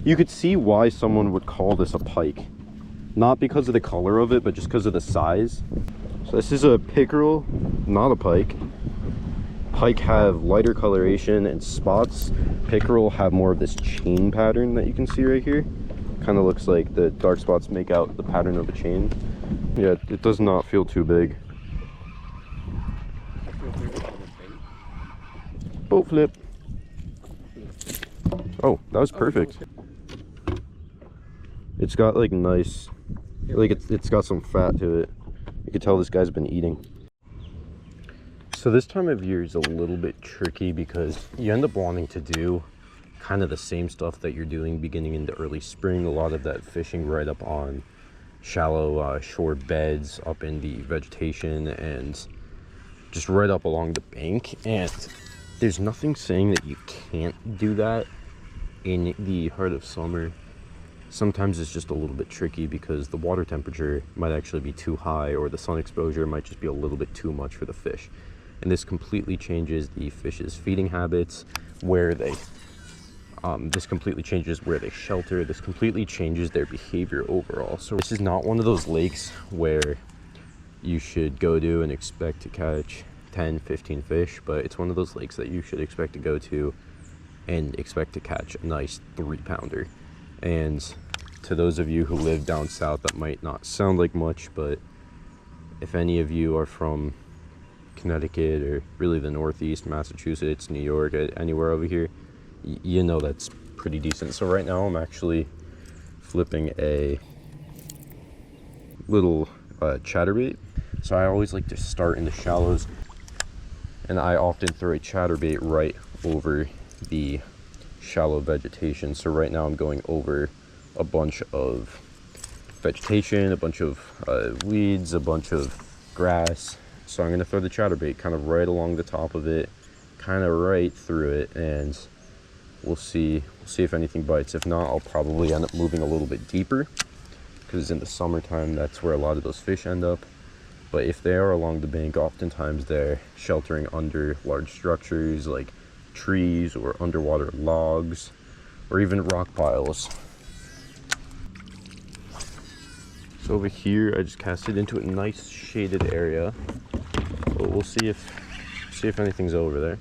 You could see why someone would call this a pike. Not because of the color of it, but just because of the size. So this is a pickerel, not a pike. Pike have lighter coloration and spots. Pickerel have more of this chain pattern that you can see right here. Kind of looks like the dark spots make out the pattern of a chain. Yeah, it does not feel too big. Boat flip. Oh, that was perfect. It's got like nice, like it's got some fat to it. You can tell this guy's been eating. So this time of year is a little bit tricky because you end up wanting to do kind of the same stuff that you're doing beginning in the early spring. A lot of that fishing right up on shallow shore beds, up in the vegetation, and just right up along the bank. And there's nothing saying that you can't do that in the heart of summer. Sometimes it's just a little bit tricky because the water temperature might actually be too high, or the sun exposure might just be a little bit too much for the fish. And this completely changes the fish's feeding habits, where they this completely changes where they shelter. This completely changes their behavior overall. So this is not one of those lakes where you should go to and expect to catch 10, 15 fish, but it's one of those lakes that you should expect to go to and expect to catch a nice 3-pounder. And to those of you who live down south, that might not sound like much, but if any of you are from Connecticut or really the Northeast, Massachusetts, New York, anywhere over here, you know that's pretty decent. So right now I'm actually flipping a little chatterbait. So I always like to start in the shallows, and I often throw a chatterbait right over the shallow vegetation. So right now I'm going over a bunch of vegetation, a bunch of weeds, a bunch of grass. So I'm going to throw the chatterbait kind of right along the top of it, kind of right through it, and we'll see if anything bites. If not, I'll probably end up moving a little bit deeper, because in the summertime that's where a lot of those fish end up. But if they are along the bank, oftentimes they're sheltering under large structures like trees or underwater logs or even rock piles. So over here I just cast it into a nice shaded area, but we'll see if anything's over there.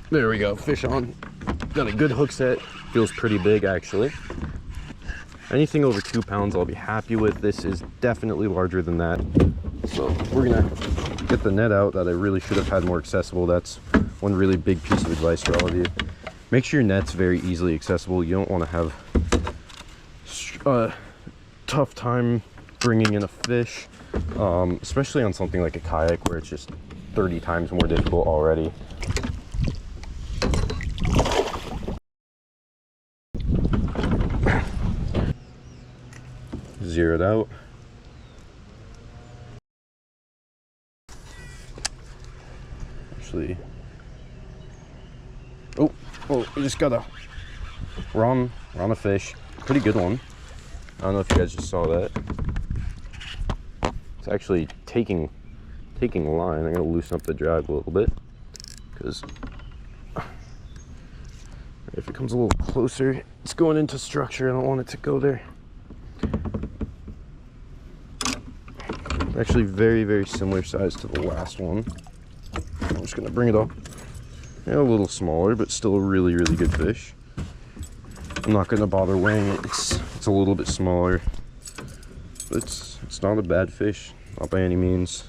There we go, fish on. Got a good hook set, feels pretty big actually. Anything over 2 pounds I'll be happy with. This is definitely larger than that. So we're gonna get the net out that I really should have had more accessible. That's one really big piece of advice for all of you. Make sure your net's very easily accessible. You don't want to have a tough time bringing in a fish, especially on something like a kayak where it's just 30 times more difficult already. Zeroed out. Actually, oh, we just got a we're on a fish, pretty good one. I don't know if you guys just saw that. It's actually taking line. I'm gonna loosen up the drag a little bit, because if it comes a little closer, it's going into structure. I don't want it to go there. Actually very, very similar size to the last one. I'm just gonna bring it up. Yeah, a little smaller, but still a really, really good fish. I'm not gonna bother weighing it. It's a little bit smaller. It's not a bad fish, not by any means.